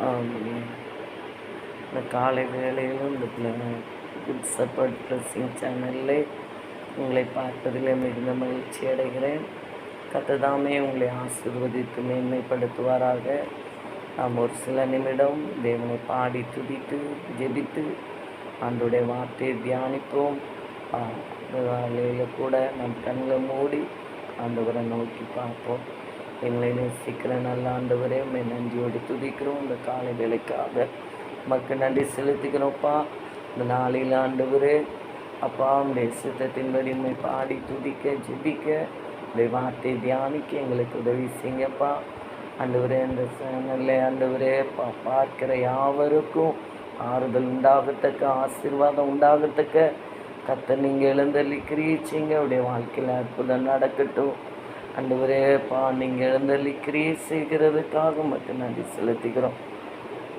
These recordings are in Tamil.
ஆமென். இந்த காலை வேளையிலும் இந்த குட் சப்பர்ட் ப்ளஸிங் சேனலில் உங்களை பார்ப்பதிலே மிகுந்த மகிழ்ச்சி அடைகிறேன். கர்த்தர் உங்களை ஆசீர்வதித்து மேன்மைப்படுத்துவாராக. நாம் ஒரு சில நிமிடம் தேவனை பாடி துதித்து ஜெபித்து ஆண்டோடைய வார்த்தையை தியானிப்போம். வேலையில் கூட நம் கண்களை மூடி ஆண்டவரை நோக்கி பார்ப்போம். எங்களை நேசிக்கிற நல்ல ஆண்டவரே, உண்மை நன்றியோடு துதிக்கிறோம். இந்த காலை வேலைக்காக நமக்கு நன்றி செலுத்திக்கிறோம்ப்பா. இந்த நாளில் ஆண்டவரே அப்பா, உடைய சித்தத்தின்படி உண்மை பாடி துதிக்க ஜெபிக்க உடைய வார்த்தை தியானிக்க எங்களுக்கு உதவி செய்யுங்கப்பா. ஆண்டவரே, இந்த சேனலில் ஆண்டவரே பார்க்கிற யாவருக்கும் ஆறுதல் உண்டாகத்தக்க, ஆசீர்வாதம் உண்டாகத்தக்க கர்த்தர் நீங்கள் எழுந்தள்ளி கிரியிச்சிங்க. உடைய வாழ்க்கையில் அற்புதம் நடக்கட்டும். ஆண்டவரே நீங்கள் எழுந்தள்ளி கிரியை செய்கிறதுக்காக மட்டும் நன்றி செலுத்துகிறோம்.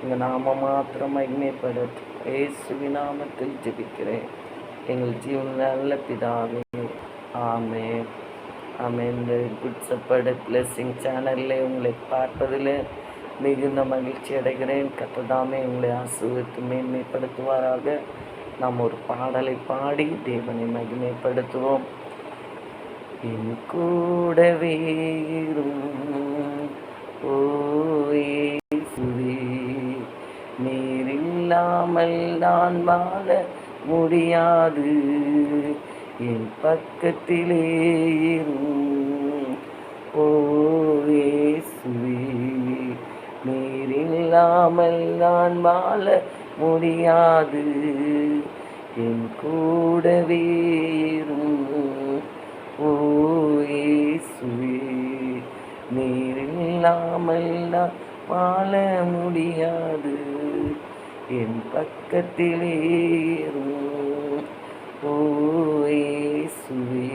உங்கள் நாம மாத்திரம் மகிமைப்படட்டும். இயேசுவின் நாமத்தில் ஜெபிக்கிறேன் எங்கள் ஜீவன் நல்ல பிதாவே, ஆமென். ஆமென். இந்த குட் சப்பர்ட் ப்ளஸிங் சேனலில் உங்களை பார்ப்பதில் மிகுந்த மகிழ்ச்சி அடைகிறேன். கர்த்தர் உங்களை ஆசீர்வதித்து மேன்மைப்படுத்துவாராக. நாம் ஒரு பாடலை பாடி தேவனை மகிமைப்படுத்துவோம். என் கூடவே ஓ இயேசுவே, நீர் இல்லாமல் நான் வாழ முடியாது. என் பக்கத்திலே ஓ இயேசுவே, நீர் இல்லாமல் நான் வாழ முடியாது. என் கூடவே ஓ இயேசுவே, நீர் இல்லாமல் நான் வாழ முடியாது. என் பக்கத்திலே ஓ இயேசுவே,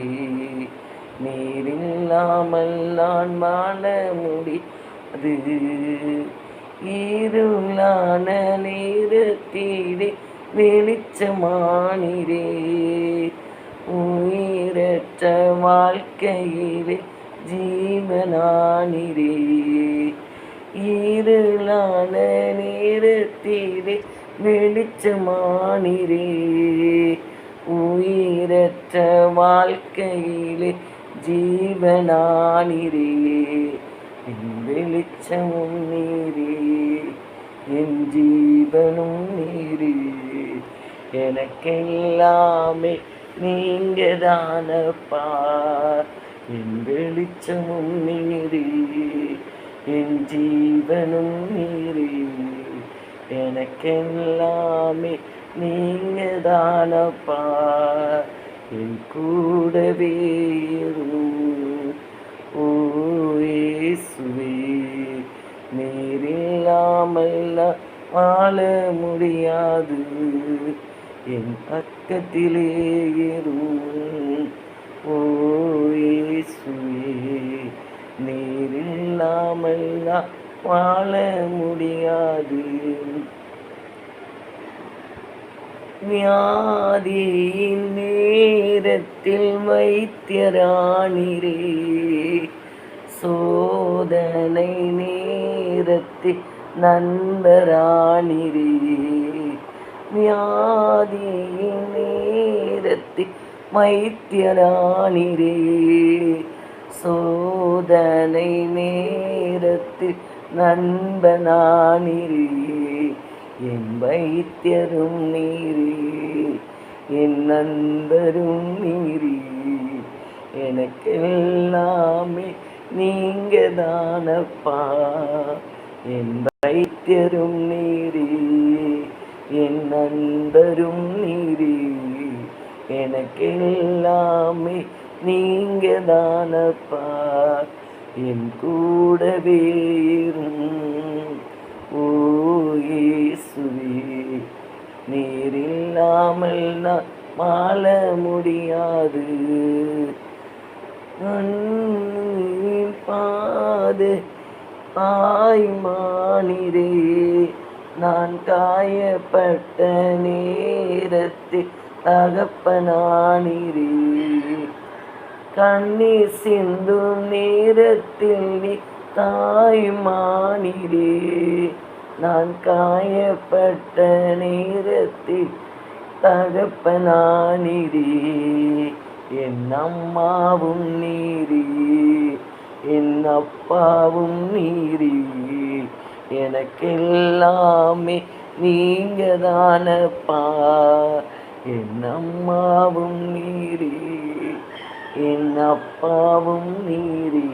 நீர் இல்லாமல் நான் வாழ முடியாது. இருளான நேரத்திலே வெளிச்சமானிரே, உயிரற்ற வாழ்க்கையிலே ஜீவனானிரே. இருளான நேரத்திலே வெளிச்சமானிரே, உயிரற்ற வாழ்க்கையிலே ஜீவனானிரே. என் வெளிச்சமும் நீரே, என் ஜீவனும் நீரே, எனக்கெல்லாமே நீங்க தானப்பா. என் வெளிச்சமும் நீரே, என் ஜீவனும் நீரே, எனக்கெல்லாமே நீங்க தானப்பா. என் கூடவே ஓ இயேசுவே, நீர் இல்லாமல் நான் வாழ முடியாது. என் பக்கத்திலே ஓ இயேசுவே, நீர் இல்லாமல் நான் வாழ முடியாது. வியாதியின் நேரத்தில் வைத்தியரானிரே, சோதனை நேரத்தில் நண்பரானிரே. வியாதியின் நேரத்தில் வைத்தியரானிரே, சோதனை நேரத்தில் நண்பனானிரே. என் வைத்தியரும் நீரே, என் நண்பரும் நீரே, எனக்கெல்லாமே நீங்க தானப்பா. என் வைத்தியரும் நீரே, என் நண்பரும் நீரே, எனக்கெல்லாமே நீங்க தானப்பா. என் கூடவே ஓ இயேசுவே, நீர் இல்லாமல் நான் வாழ முடியாது. பாது ஆய்மானிரே, நான் காயப்பட்ட நேரத்தில் தகப்பனானிரே. கண்ணீர் சிந்தும் நேரத்தில் நீ தாய்மானிரே. நான் காயப்பட்ட நேரத்தில் தகப்பனானிரி, என் அம்மாவும் நீரி, என் அப்பாவும் நீரி, எனக்கெல்லாமே நீங்க தானப்பா. என் அம்மாவும் நீரி, என் அப்பாவும் நீரி,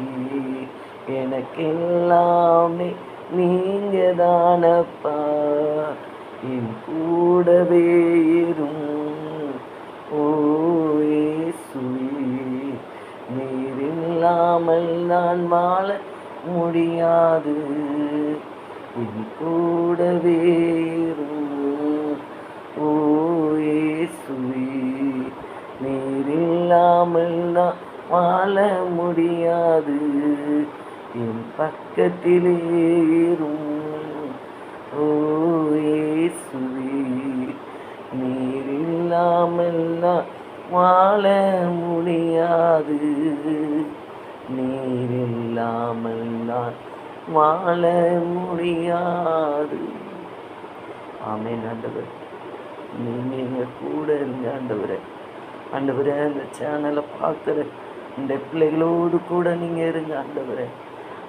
எனக்கெல்லாமே நீங்க தானப்பா. என் கூடவே இரும் ஓ இயேசுவே, நீர் இல்லாமல் நான் வாழ முடியாது. என் கூடவே இரும் ஓ இயேசுவே, நீர் இல்லாமல் நான் வாழ முடியாது. என் பக்கத்திலே இரும் ஓ இயேசுவே, நீர் இல்லாமல் நான் வாழ முடியாது. நீர் இல்லாமல் நான் வாழ முடியாது. ஆமென் ஆண்டவர், நீங்க கூட இருங்க ஆண்டவரே. ஆண்டவரே, அந்த சேனலை பார்க்குற இந்த பிள்ளைகளோடு கூட நீங்கள் இருங்க ஆண்டவரே.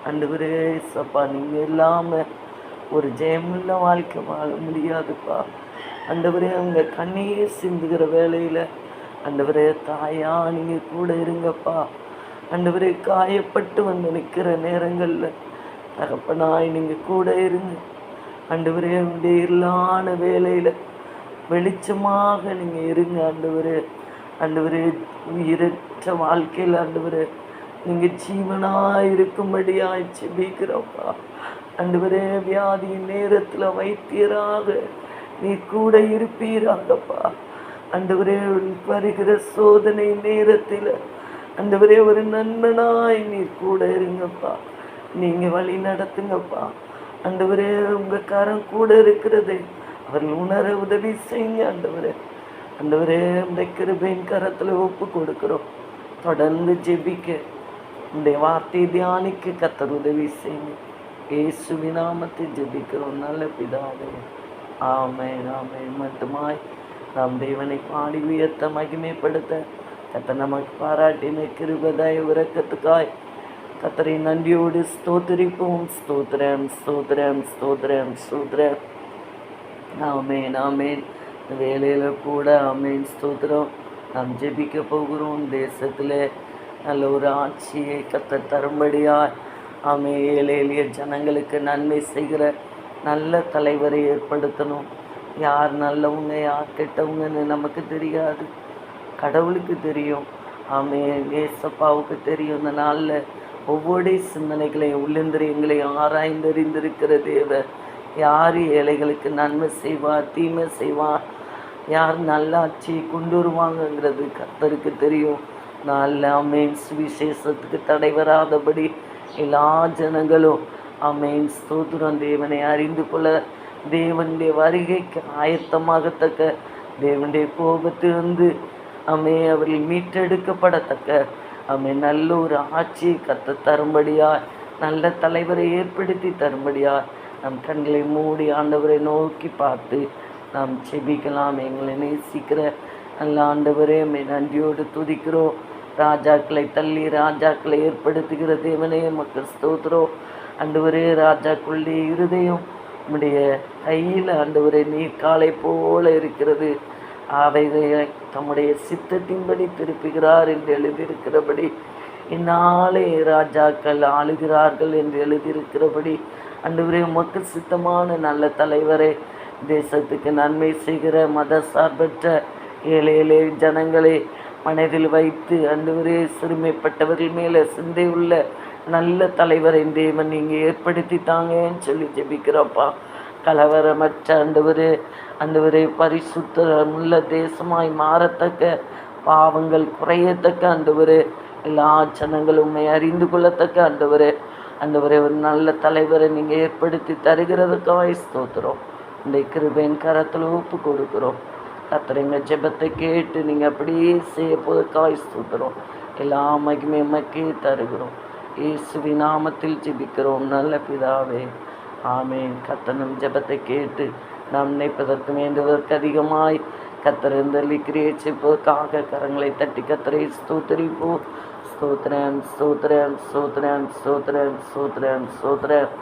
ஆண்டவரே சப்பா, நீங்கள் இல்லாமல் ஒரு ஜெயமுள்ள வாழ்க்கை வாழ முடியாதுப்பா. ஆண்டவரே, அவங்க கண்ணீர் சிந்துகிற வேலையில் ஆண்டவரே தாயா நீங்கள் கூட இருங்கப்பா. ஆண்டவரே, காயப்பட்டு வந்து நிற்கிற நேரங்களில் தகப்பனாய் நீங்கள் கூட இருங்க ஆண்டவரே. உடைய இருளான வேலையில் வெளிச்சமாக நீங்கள் இருங்க ஆண்டவரே. ஆண்டவரே, உயிரற்ற வாழ்க்கையில் ஆண்டவரே நீங்கள் ஜீவனாக இருக்கும்படியாய் செபிக்கிறோப்பா. ஆண்டவரே, வியாதியின் நேரத்தில் வைத்தியராக நீ கூட இருப்பீராகப்பா. ஆண்டவரே, வருகிற சோதனை நேரத்தில் ஆண்டவரே ஒரு நண்பனாய் நீ கூட இருங்கப்பா. நீங்கள் வழி நடத்துங்கப்பா. ஆண்டவரே, உங்கள் கரம் கூட இருக்கிறது அவர்கள் உணர உதவி செய்யுங்க ஆண்டவரே. ஆண்டவரே, இந்த கிருபையின் கரத்தில் ஒப்பு கொடுக்கிறோம். தொடர்ந்து ஜெபிக்க, உடைய வார்த்தையை தியானிக்க கர்த்தர் உதவி செய்யுங்க. இயேசுவின் நாமத்தில் ஜெபிக்கிறோம் நல்ல பிதாவே, ஆமென் ஆமென். மட்டுமாய் நாம் தேவனை பாடி உயர்த்த மகிமைப்படுத்த கர்த்தர் நமக்கு பாராட்டின கிருபை உறக்கத்துக்காய் கர்த்தரை நன்றியோடு ஸ்தோத்திரிப்போம். ஸ்தோத்திரம் ஸ்தோத்திரம் ஸ்தோத்திரம் ஸ்தோத்திரம். ஆமென் ஆமென். வேலையில் கூட ஆமென் ஸ்தோத்திரம். நாம் ஜெபிக்க போகிறோம். தேசத்தில் நல்ல ஒரு ஆட்சியை கர்த்தர் தரும்படியாய் ஆமென். ஏழை எளிய ஜனங்களுக்கு நன்மை செய்கிற நல்ல தலைவரை ஏற்படுத்தணும். யார் நல்லவங்க யார் கெட்டவங்கன்னு நமக்கு தெரியாது, கடவுளுக்கு தெரியும். ஆமென். ஏசப்பாவுக்கு தெரியும். இந்த நாளில் ஒவ்வொரு சிந்தனைகளையும் உள்ளந்திரியங்களையும் ஆராய்ந்தறிந்திருக்கிற தேவர் யார் ஏழைகளுக்கு நன்மை செய்வார் தீமை செய்வார், யார் நல்லாட்சியை கொண்டு வருவாங்கங்கிறது கர்த்தருக்கு தெரியும். நாளில் ஆமென் சுவிசேஷத்துக்கு தடை வராதபடி எல்லா ஜனங்களும் ஆமென் ஸ்தோத்திரம் தேவனை அறிந்து கொள்ள, தேவனுடைய வருகைக்கு ஆயத்தமாகத்தக்க, தேவனுடைய கோபத்திலிருந்து அவர்கள் மீட்டெடுக்கப்படத்தக்க நல்ல ஒரு ஆட்சியை கத்த தரும்படியாய், நல்ல தலைவரை ஏற்படுத்தி தரும்படியாய் நம் கண்களை மூடி ஆண்டவரை நோக்கி பார்த்து நாம் செபிக்கலாம். எங்களை நேசிக்கிற நல்ல ஆண்டவரே, நன்றியோடு துதிக்கிறோம். ராஜாக்களை தள்ளி ராஜாக்களை ஏற்படுத்துகிற தேவனே மக்கள் ஸ்தோத்திரம். ஆண்டவரே, ராஜாக்களுடைய இருதயம் உம்முடைய கையில் ஆண்டவரே நீர் காலை போல இருக்கிறது, அவைகளை தம்முடைய சித்தத்தின்படி திருப்புகிறார் என்று எழுதியிருக்கிறபடி, இந்நாளே ராஜாக்கள் ஆளுகிறார்கள் என்று எழுதியிருக்கிறபடி ஆண்டவரே உமக்கு சித்தமான நல்ல தலைவரை, தேசத்துக்கு நன்மை செய்கிற மத சார்பற்ற ஏழை ஏழை ஜனங்களை மனதில் வைத்து ஆண்டவரே சிறுமைப்பட்டவர்கள் மேலே சிந்தை உள்ள நல்ல தலைவரை தேவன் நீங்கள் ஏற்படுத்தி தாங்கன்னு சொல்லி ஜெபிக்கிறப்பா. கலவரமற்ற ஆண்டவரே பரிசுத்தமுள்ள தேசமாய் மாறத்தக்க, பாவங்கள் குறையத்தக்க ஆண்டவரே, எல்லா ஜனங்களும் உண்மை அறிந்து கொள்ளத்தக்க ஆண்டவரே ஒரு நல்ல தலைவரை நீங்கள் ஏற்படுத்தி தருகிறதுக்காக ஸ்தோத்திரம். இந்த கிருபையின் கரத்தில் ஒப்பு கொடுக்குறோம். கர்த்தர் ஜெபத்தை கேட்டு நீங்கள் அப்படியே செய்ய போவதற்காக ஸ்தோத்திரம். எல்லா மகிமையுமே தருகிறோம். இயேசுவின் நாமத்தில் ஜெபிக்கிறோம் நல்ல பிதாவே, ஆமேன். கர்த்தர் ஜெபத்தை கேட்டு நாம் நினைப்பதற்கு வேண்டுவதற்கு அதிகமாய் கர்த்தர் இந்த கிரியேட்சிப்பதற்காக கரங்களை தட்டி கர்த்தரை ஸ்தோத்திரிப்போம். ஸ்தோத்திரம் ஸ்தோத்திரம் ஸ்தோத்திரம் ஸ்தோத்திரம் ஸ்தோத்திரம் ஸ்தோத்திரம்.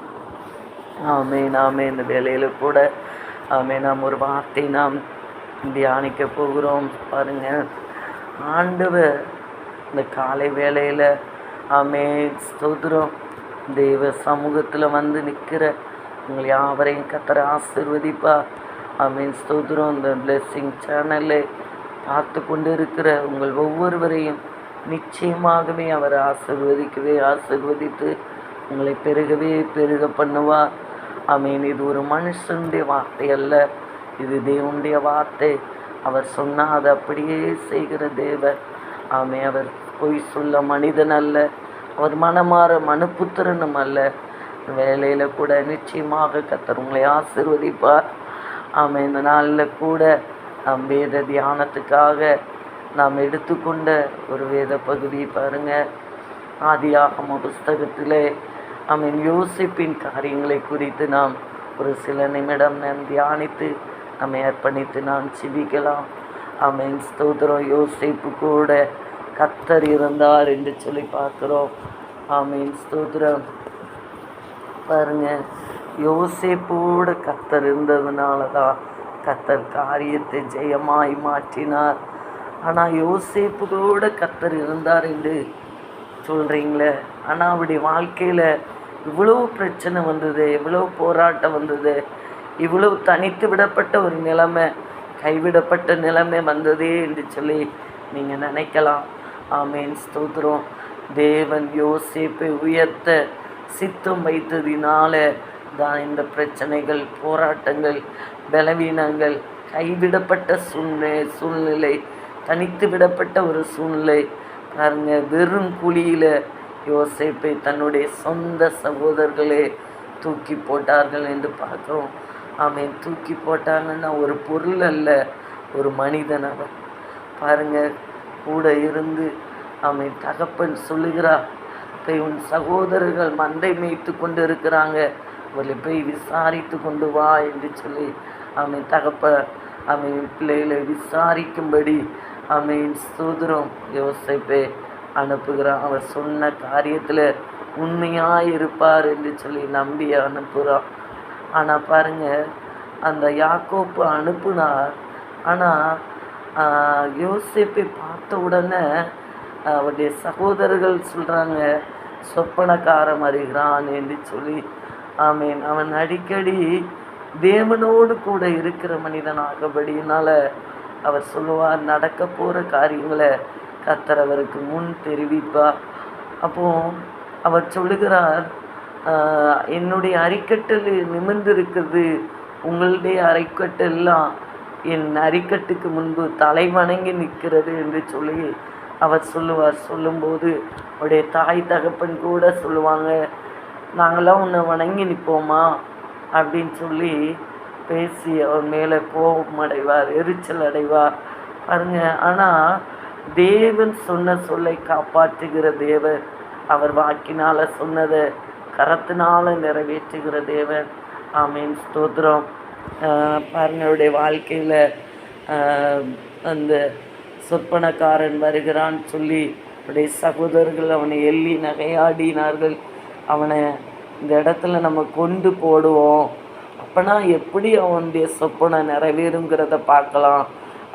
ஆமேன் ஆமேன். இந்த வேலையில் கூட ஆமேன் நாம் ஒரு வார்த்தை நாம் தியானிக்க போகிறோம். பாருங்கள், ஆண்டவர் இந்த காலை வேளையில் ஆமேன் ஸ்தோத்திரம் தெய்வ சமூகத்தில் வந்து நிற்கிற உங்கள் யாவரையும் கர்த்தர் ஆசீர்வதிப்பா. ஆமீன் ஸ்தோத்திரம். இந்த பிளெஸ்ஸிங் சேனலை பார்த்து கொண்டு இருக்கிற உங்கள் ஒவ்வொருவரையும் நிச்சயமாகவே அவர் ஆசீர்வதித்து உங்களை பெருக பண்ணுவார். ஆமீன். இது ஒரு மனுஷனுடைய வார்த்தை அல்ல, இது தேவனுடைய வார்த்தை. அவர் சொன்னால் அதை அப்படியே செய்கிற தேவர். ஆமே. அவர் பொய் சொல்ல மனிதன் அல்ல, அவர் மனமாற மனுப்புத்திரனும் அல்ல. வேலையில் கூட நிச்சயமாக கர்த்தர் உங்களை ஆசீர்வதிப்பார். ஆமே. இந்த நாளில் கூட நாம் வேத தியானத்துக்காக நாம் எடுத்துக்கொண்ட ஒரு வேத பகுதி பாருங்கள். ஆதியாகம புஸ்தகத்திலே ஆமீன் யோசிப்பின் காரியங்களை குறித்து நாம் ஒரு சில நிமிடம் நாம் தியானித்து நம்மை அர்ப்பணித்து நாம் சிபிக்கலாம். ஆமீன் ஸ்தோத்திரம். யோசிப்பு கூட கர்த்தர் இருந்தார் என்று சொல்லி பார்க்குறோம். ஆமீன் ஸ்தோத்திரம். பாருங்க, யோசேப்போடு கர்த்தர் இருந்ததுனால தான் கர்த்தர் காரியத்தை ஜெயமாய் மாற்றினார். ஆனால் யோசேப்போடு கர்த்தர் இருந்தார் என்று சொல்கிறீங்களே, ஆனால் அவருடைய வாழ்க்கையில் இவ்வளோ பிரச்சனை வந்தது, இவ்வளோ போராட்டம் வந்தது, இவ்வளோ தனித்து விடப்பட்ட ஒரு நிலைமை, கைவிடப்பட்ட நிலைமை வந்ததே என்று சொல்லி நீங்கள் நினைக்கலாம். ஆமேன் ஸ்தோத்திரம். தேவன் யோசேப்பை உயர்த்த சித்தம் வைத்ததினால தான் இந்த பிரச்சனைகள், போராட்டங்கள், பலவீனங்கள், கைவிடப்பட்ட சூழ்நிலை, தனித்து விடப்பட்ட ஒரு சூழ்நிலை பாருங்க. வெறும் குழியில் யோசேப்பை தன்னுடைய சொந்த சகோதரர்களே தூக்கி போட்டார்கள் என்று பார்க்குறோம். ஆமேன். தூக்கி போட்டாங்கன்னா ஒரு பொருள் அல்ல, ஒரு மனிதன் அவர். பாருங்க, கூட இருந்து ஆமேன் தகப்பன் சொல்லுகிறார், இப்போ உன் சகோதரர்கள் மந்தை மேய்த்து கொண்டு இருக்கிறாங்க, அவர்களை போய் விசாரித்து கொண்டு வா என்று சொல்லி ஆமேன் ஆமேன் பிள்ளைகளை விசாரிக்கும்படி ஆமேன் ஸ்தோத்திரம் யோசேப்பை அனுப்புகிறான். அவர் சொன்ன காரியத்தில் உண்மையாக இருப்பார் என்று சொல்லி நம்பி அனுப்புகிறான். ஆனால் பாருங்கள், அந்த யாக்கோப்பு அனுப்புனார். ஆனால் யோசேப்பை பார்த்த உடனே அவருடைய சகோதரர்கள் சொல்கிறாங்க, சொப்பனக்காரன் வருகிறான் என்று சொல்லி. ஆமேன். அவன் அடிக்கடி தேவனோடு கூட இருக்கிற மனிதனாகபடியினால் அவர் சொல்லுவார், நடக்க போகிற காரியங்களை கர்த்தர் அவருக்கு முன் தெரிவிப்பார். அப்போ அவர் சொல்லுகிறார், என்னுடைய அரிக்கட்டில் நிமிர்ந்திருக்கிறது, உங்களுடைய அரிக்கட்டெல்லாம் என் அரிக்கட்டுக்கு முன்பு தலை வணங்கி நிற்கிறது என்று சொல்லி அவர் சொல்லுவார். சொல்லும்போது அவருடைய தாய் தகப்பன் கூட சொல்லுவாங்க, நாங்களாம் உன்னை வணங்கி நிற்போமா அப்படின்னு சொல்லி பேசி அவர் மேலே கோபம் அடைவார், எரிச்சல் அடைவார் பாருங்க. ஆனால் தேவன் சொன்ன சொல்லை காப்பாற்றுகிற தேவன், அவர் வாக்கினால் சொன்னதை கரத்தினால் நிறைவேற்றுகிற தேவன். ஆமீன் ஸ்தோத்திரம். பாருங்களுடைய வாழ்க்கையில் அந்த சொற்பனக்காரன் வருகிறான்னு சொல்லி அவருடைய சகோதரர்கள் அவனை எள்ளி நகையாடினார்கள். அவனை இந்த இடத்துல நம்ம கொண்டு போடுவோம், அப்போனா எப்படி அவனுடைய சொப்பனை நிறைவேறுங்கிறத பார்க்கலாம்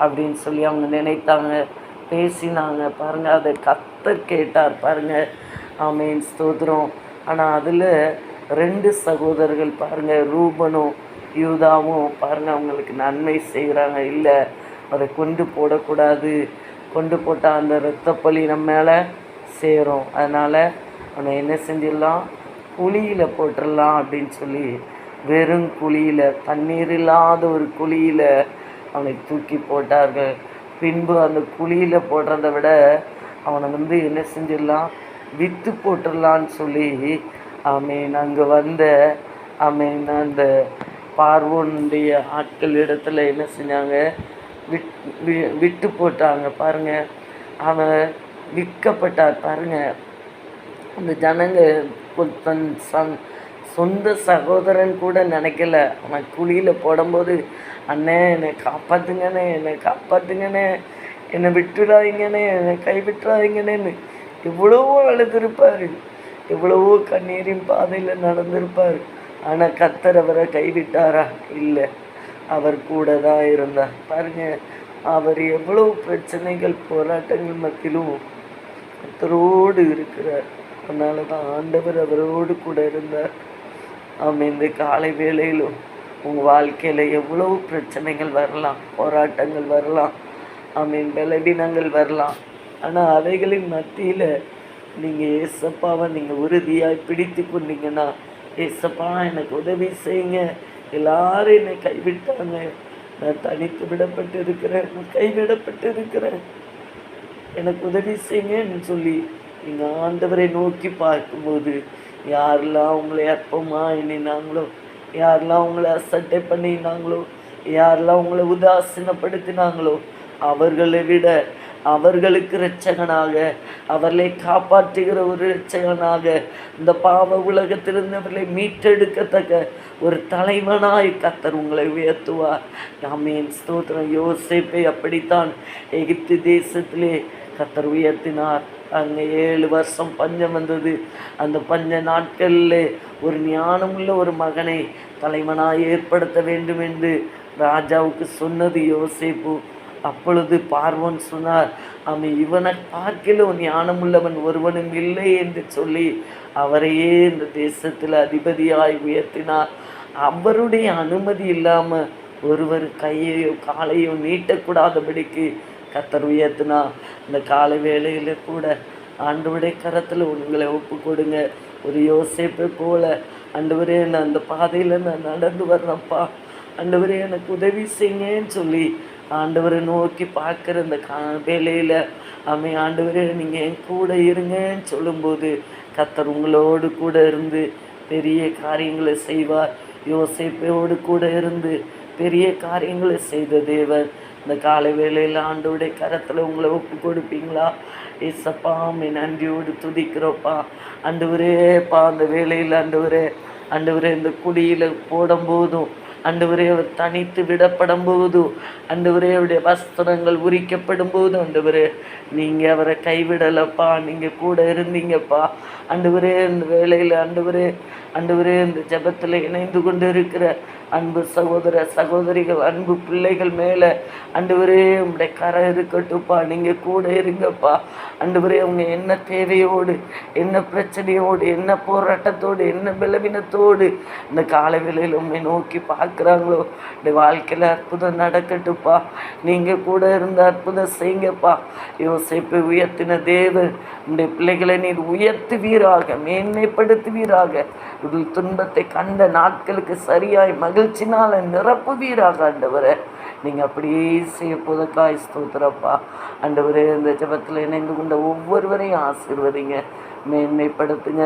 அப்படின்னு சொல்லி அவங்க நினைத்தாங்க, பேசினாங்க. பாருங்கள், அதை கர்த்தர் கேட்டார் பாருங்கள். ஆமீன் ஸ்தோத்திரம். ஆனால் அதில் 2 சகோதரர்கள் பாருங்கள், ரூபனும் யூதாவும் பாருங்கள், அவங்களுக்கு நன்மை செய்கிறாங்க. இல்லை, அதை கொண்டு போடக்கூடாது, கொண்டு போட்டால் அந்த இரத்தப்பழி நம்ம மேலே சேரும், அதனால் அவனை என்ன செஞ்சிடலாம், குழியில் போட்டுடலாம் அப்படின்னு சொல்லி வெறும் குழியில், தண்ணீர் இல்லாத ஒரு குழியில் அவனை தூக்கி போட்டார்கள். பின்பு அந்த குழியில் போடுறதை விட அவனை என்ன செஞ்சிடலாம், விற்று போட்டுடலான்னு சொல்லி ஆமீன் அங்கே வந்த ஆமீன் அந்த பார்வோனுடைய ஆட்கள் இடத்துல என்ன செஞ்சாங்க, விட்டு போட்டாங்க பாருங்கள். அவன் விற்கப்பட்டார் பாருங்கள். அந்த ஜனங்க தன் சொந்த சகோதரன் கூட நினைக்கல. அவன் குழியில் போடும்போது, அண்ணே என்னை காப்பாற்றுங்கண்ணே, என்னை காப்பாற்றுங்கண்ணே, என்னை விட்டுடாதீங்கண்ணே, என்னை கைவிட்டுறாதீங்கண்ணேன்னு எவ்வளவோ அழுதுருப்பார், எவ்வளவோ கண்ணீரின் பாதையில் நடந்திருப்பார். ஆனால் கர்த்தர் அவரை கைவிட்டாரா? இல்லை, அவர் கூட தான் இருந்தார். பாருங்க, அவர் எவ்வளவு பிரச்சனைகள் போராட்டங்கள் மத்தியிலும் கர்த்தரோடு இருக்கிறார். அதனால தான் ஆண்டவர் அவரோடு கூட இருந்தார். ஆமாம், இந்த காலை வேளையிலும் உங்கள் வாழ்க்கையில் எவ்வளவு பிரச்சனைகள் வரலாம், போராட்டங்கள் வரலாம், ஆமீன், பலவீனங்கள் வரலாம். ஆனால் அவைகளின் மத்தியில் நீங்கள் ஏசப்பாவை நீங்கள் உறுதியாய் பிடித்து கொண்டீங்கன்னா, ஏசப்பா எனக்கு உதவி செய்யுங்க, எல்லாரும் என்னை கைவிட்டாங்க, நான் தனித்து விடப்பட்டு இருக்கிறேன், நான் கைவிடப்பட்டு இருக்கிறேன், எனக்கு உதவி செய்யுங்கன்னு சொல்லி நீங்கள் ஆண்டவரை நோக்கி பார்க்கும்போது, யாரெல்லாம் உங்களை அற்பமாக எண்ணினாங்களோ, யாரெல்லாம் உங்களை அசட்டை பண்ணினாங்களோ, யாரெல்லாம் உங்களை உதாசீனப்படுத்தினாங்களோ, அவர்களை விட அவர்களுக்கு இரட்சகனாக, அவர்களை காப்பாற்றுகிற ஒரு இரட்சகனாக, இந்த பாவ உலகத்திலிருந்து அவர்களை மீட்டெடுக்கத்தக்க ஒரு தலைவனாய் கர்த்தர் உங்களை உயர்த்துவார். ஆமென், ஸ்தோத்திரம். யோசேப்பை அப்படித்தான் எகிப்து தேசத்திலே கர்த்தர் உயர்த்தினார். அங்கே 7 வருஷம் பஞ்சம் வந்தது. அந்த பஞ்ச நாட்களில் ஒரு ஞானமுள்ள ஒரு மகனை தலைவனாய் ஏற்படுத்த வேண்டும் என்று ராஜாவுக்கு சொன்னது யோசேப்பு. அப்பொழுது பார்வோன் சொன்னார், அவன் இவனை பார்க்கிலும் ஞானமுள்ளவன் ஒருவனும் இல்லை என்று சொல்லி அவரையே இந்த தேசத்தில் அதிபதியாய் உயர்த்தினார். அவருடைய அனுமதி இல்லாமல் ஒருவர் கையையோ காலையோ நீட்டக்கூடாதபடிக்கு கர்த்தர் உயர்த்தினா. இந்த காலை வேளையில் கூட ஆண்டவருடைய கரத்தில் உங்களை ஒப்பு கொடுங்க. ஒரு யோசேப்பை போல, ஆண்டவரே நான் அந்த பாதையில் நான் நடந்து வர்றேன்ப்பா, ஆண்டவரே எனக்கு உதவி செய்யுங்கன்னு சொல்லி ஆண்டவரை நோக்கி பார்க்குற இந்த வேலையில் ஆண்டவரே நீங்கள் என் கூட இருங்கன்னு சொல்லும்போது கர்த்தர் உங்களோடு கூட இருந்து பெரிய காரியங்களை செய்வார். யோசேப்போடு கூட இருந்து பெரிய காரியங்களை செய்த தேவன் இந்த காலை வேளையில் ஆண்டவருடைய கரத்தில் உங்களை ஒப்பு கொடுப்பீங்களா? ஏசப்பா, நன்றியோடு துதிக்கிறோப்பா. ஆண்டவரேப்பா, அந்த வேளையில் ஆண்டவரே இந்த குடியில் போடும்போதும், ஆண்டவரே அவர் தனித்து விடப்படும் போதும், ஆண்டவரே அவருடைய வஸ்திரங்கள் உரிக்கப்படும் போதும், ஆண்டவரே நீங்கள் அவரை கைவிடலப்பா, நீங்கள் கூட இருந்தீங்கப்பா. ஆண்டவரே இந்த வேளையில் ஆண்டவரே இந்த ஜெபத்தில் இணைந்து கொண்டு இருக்கிற அன்பு சகோதர சகோதரிகள், அன்பு பிள்ளைகள் மேலே ஆண்டவரே உங்களுடைய கரை இருக்கட்டும்ப்பா, நீங்கள் கூட இருங்கப்பா. ஆண்டவரே அவங்க என்ன தேவையோடு, என்ன பிரச்சனையோடு, என்ன போராட்டத்தோடு, என்ன பலவீனத்தோடு இந்த காலை வேளையில் உண்மை நோக்கி பார்க்குறாங்களோ, இந்த வாழ்க்கையில் அற்புதம் நடக்கட்டும்ப்பா. நீங்கள் கூட இருந்த அற்புதம் செய்யுங்கப்பா. யோசேப்பை உயர்த்தின தேவன் உங்களுடைய பிள்ளைகளை நீர் உயர்த்துவீராக, மேன்மைப்படுத்துவீராக. இதில் துன்பத்தை கண்ட நாட்களுக்கு சரியாய் மகிழ்ச்சினால் நிரப்புவீராக. ஆண்டவரை நீங்கள் அப்படியே செய்ய போதற்காய் ஸ்தோத்திரப்பா. ஆண்டவரே இந்த ஜெபத்தில் இணைந்து கொண்ட ஒவ்வொருவரையும் ஆசீர்வதிங்க, மேன்மைப்படுத்துங்க.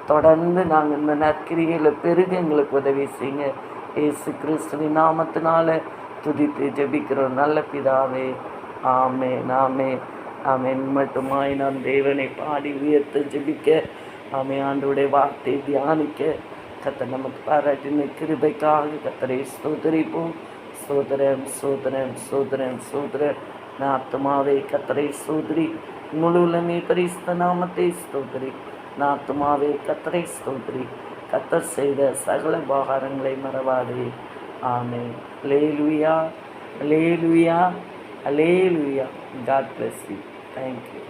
தொடர்ந்து நாங்கள் இந்த நற்கிரியில் பெருக எங்களுக்கு உதவி செய்யுங்க. இயேசு கிறிஸ்துவின் நாமத்தினால துதித்து ஜெபிக்கிறோம் நல்ல பிதாவே. ஆமென், ஆமென், ஆமென். மட்டுமாய் நாம் தேவனை பாடி உயர்த்த ஜெபிக்க, ஆமென், ஆண்டவருடைய வார்த்தை தியானிக்க கர்த்தர் நமக்கு பாராட்டின கிருபைக்காக கர்த்தரை ஸ்தோத்திரிப்போம். சோதரன் சோதரன் சோதரன் சோதரன் நான் ஆத்துமாவே கர்த்தரை ஸ்தோத்திரி, முழு உலகமே பரிசுத்த நாமத்தை ஸ்தோத்திரி. நான் ஆத்துமாவே கர்த்தரை ஸ்தோத்திரி, கர்த்தர் செய்த சகல உபகாரங்களை மறவாதே. ஆமென். அல்லேலூயா, அல்லேலூயா, அல்லேலூயா. God bless you. Thank you.